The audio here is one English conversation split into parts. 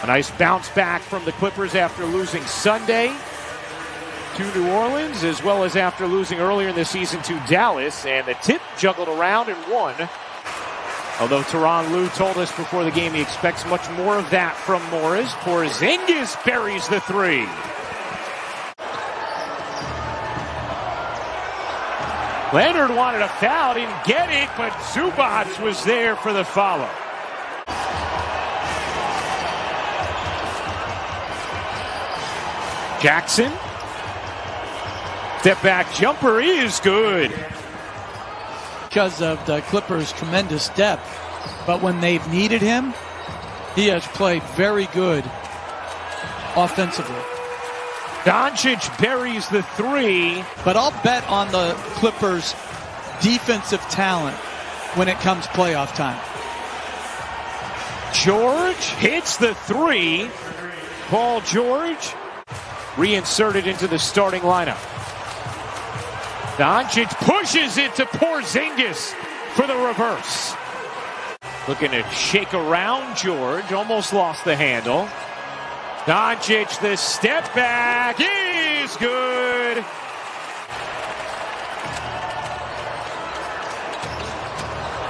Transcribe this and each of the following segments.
A nice bounce back from the Clippers after losing Sunday to New Orleans, as well as after losing earlier in the season to Dallas. And the tip juggled around and won. Although Tyronn Lue told us before the game he expects much more of that from Morris. Porzingis buries the three. Leonard wanted a foul, didn't get it, but Zubac was there for the follow. Jackson. Step back jumper is good. Because of the Clippers' tremendous depth. But when they've needed him, he has played very good offensively. Doncic buries the three. But I'll bet on the Clippers' defensive talent when it comes playoff time. George hits the three. Paul George reinserted into the starting lineup. Doncic pushes it to Porzingis for the reverse. Looking to shake around George. Almost lost the handle. Doncic, the step back is good.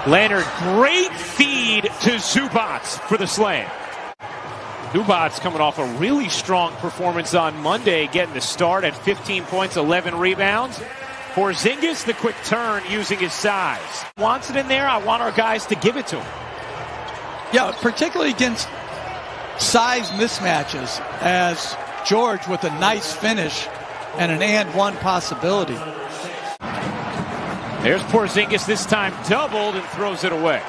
Leonard, great feed to Zubac for the slam. Zubac coming off a really strong performance on Monday, getting the start at 15 points, 11 rebounds. Porzingis, the quick turn, using his size. Wants it in there. I want our guys to give it to him. Yeah, particularly against size mismatches, as George with a nice finish and an and-one possibility. There's Porzingis, this time doubled, and throws it away.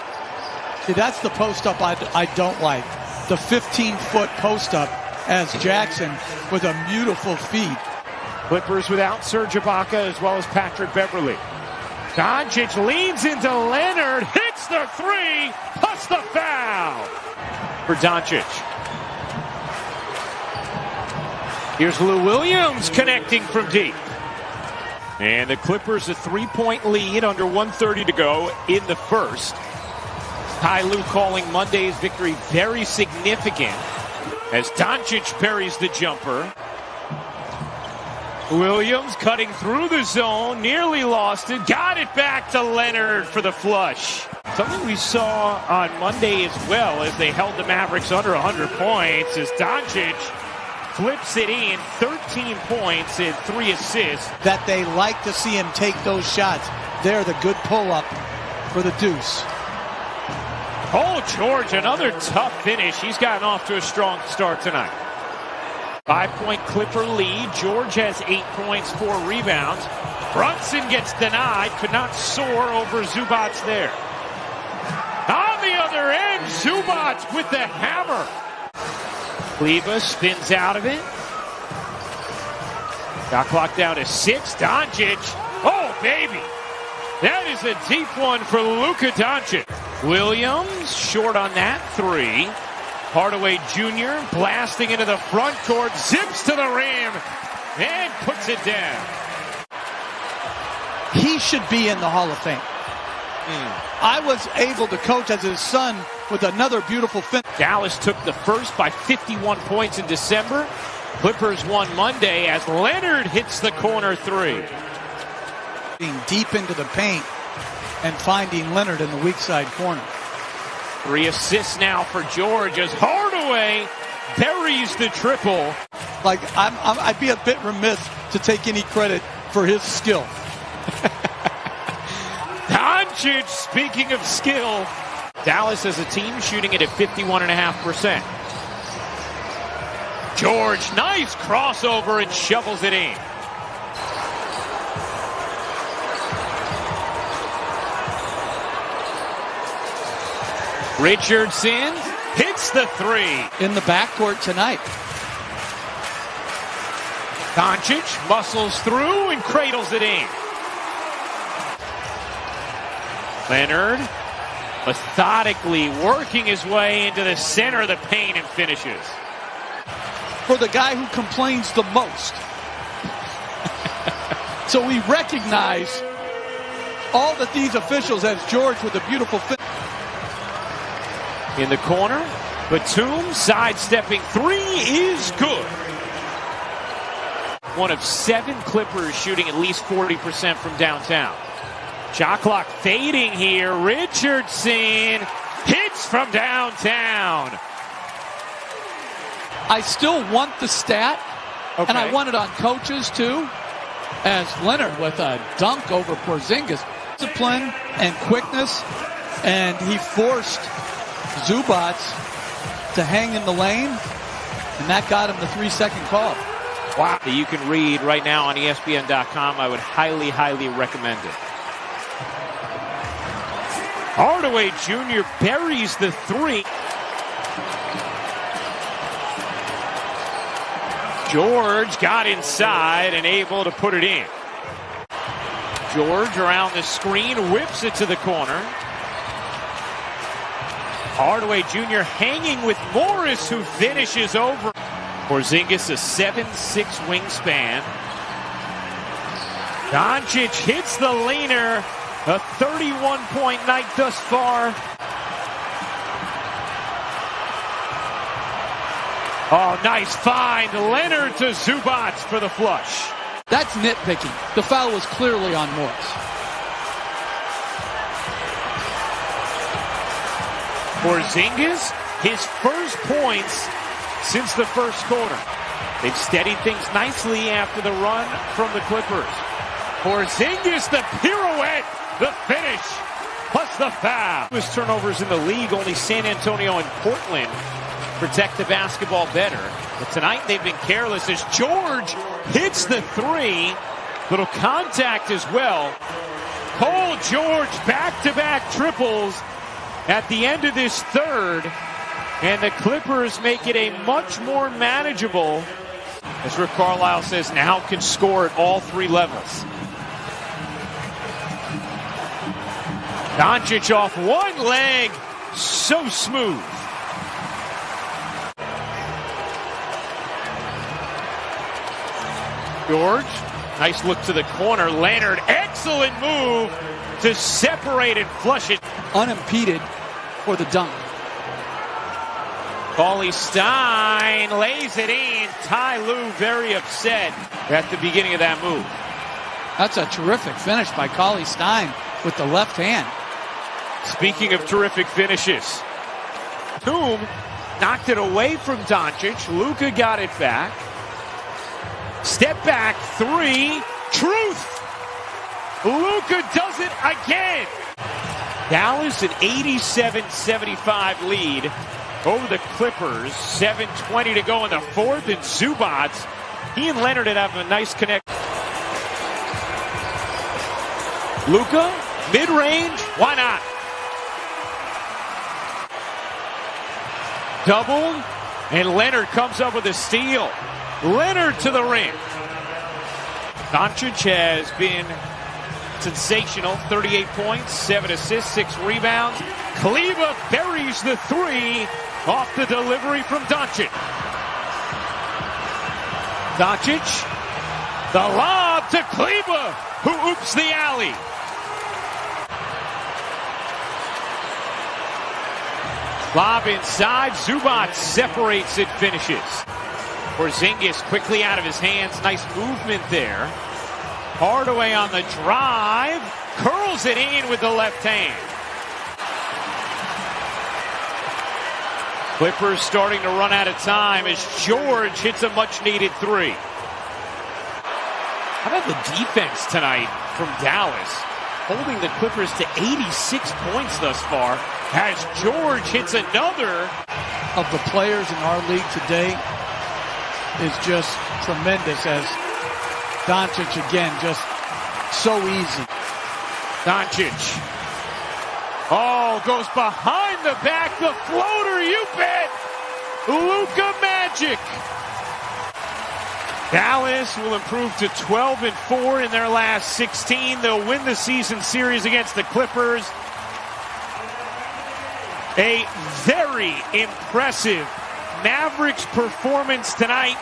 See, that's the post-up I don't like. The 15-foot post-up as Jackson with a beautiful feed. Clippers without Serge Ibaka as well as Patrick Beverley. Doncic leans into Leonard, hits the three, plus the foul for Doncic. Here's Lou Williams connecting from deep. And the Clippers a 3-point lead, under 1:30 to go in the first. Ty Lue calling Monday's victory very significant as Doncic buries the jumper. Williams cutting through the zone, nearly lost it, got it back to Leonard for the flush. Something we saw on Monday as well as they held the Mavericks under 100 points as Doncic flips it in, 13 points and 3 assists. That they like to see him take those shots. They're the good pull-up for the deuce. Oh, George, another tough finish. He's gotten off to a strong start tonight. 5-point Clipper lead. George has 8 points, 4 rebounds. Brunson gets denied. Could not soar over Zubac there. On the other end, Zubac with the hammer. Kleba spins out of it. Got clock down to 6. Doncic. Oh, baby. That is a deep one for Luka Doncic. Williams short on that 3. Hardaway Jr. blasting into the front court, zips to the rim, and puts it down. He should be in the Hall of Fame. I was able to coach as his son with another beautiful finish. Dallas took the first by 51 points in December. Clippers won Monday as Leonard hits the corner 3. Being deep into the paint and finding Leonard in the weak side corner. 3 assists now for George as Hardaway buries the triple. Like, I'd be a bit remiss to take any credit for his skill. Doncic, speaking of skill. Dallas as a team shooting it at 51.5%. George, nice crossover and shovels it in. Richardson hits the 3. In the backcourt tonight. Doncic muscles through and cradles it in. Leonard methodically working his way into the center of the paint and finishes. For the guy who complains the most. So we recognize all that these officials, as George with a beautiful finish. In the corner, Batum sidestepping three is good. One of 7 Clippers shooting at least 40% from downtown. Shot clock fading here. Richardson hits from downtown. I still want the stat, Okay. and I want it on coaches too, as Leonard with a dunk over Porzingis. Discipline and quickness, and he forced Zubac to hang in the lane, and that got him the 3-second call. Wow. That you can read right now on ESPN.com. I would highly, highly recommend it. Hardaway Jr. buries the 3. George got inside and able to put it in. George around the screen, whips it to the corner. Hardaway Jr. hanging with Morris, who finishes over. Porzingis, a 7'6" wingspan. Doncic hits the laner. A 31-point night thus far. Oh, nice find. Leonard to Zubac for the flush. That's nitpicking. The foul was clearly on Morris. Porzingis, his first points since the first quarter. They've steadied things nicely after the run from the Clippers. Porzingis, the pirouette, the finish, plus the foul. His turnovers in the league, only San Antonio and Portland protect the basketball better. But tonight they've been careless as George hits the 3. Little contact as well. Paul George back-to-back triples at the end of this third. And the Clippers make it a much more manageable, as Rick Carlisle says, now can score at all 3 levels. Doncic off one leg, so smooth. George, nice look to the corner. Leonard, excellent move to separate and flush it. Unimpeded for the dunk. Cauley-Stein lays it in. Ty Lue very upset at the beginning of that move. That's a terrific finish by Cauley-Stein with the left hand. Speaking of terrific finishes, Batum knocked it away from Doncic. Luka got it back. Step back 3. Truth. Luka does it again. Dallas an 87-75 lead over the Clippers. 7:20 to go in the fourth, and Zubac, he and Leonard had have a nice connect. Luka, mid-range, why not? Doubled, and Leonard comes up with a steal. Leonard to the rim. Doncic has been sensational. 38 points, 7 assists, 6 rebounds. Kleber buries the 3 off the delivery from Doncic. Doncic, the lob to Kleber, who oops the alley. Lob inside, Zubac separates it, finishes. Porzingis quickly out of his hands, nice movement there. Hardaway on the drive, curls it in with the left hand. Clippers starting to run out of time as George hits a much-needed 3. How about the defense tonight from Dallas? Holding the Clippers to 86 points thus far as George hits another. Of the players in our league today is just tremendous, as Doncic again, just so easy. Doncic. Oh, goes behind the back, the floater, you bet. Luka Magic. Dallas will improve to 12-4 in their last 16. They'll win the season series against the Clippers. A very impressive Mavericks performance tonight.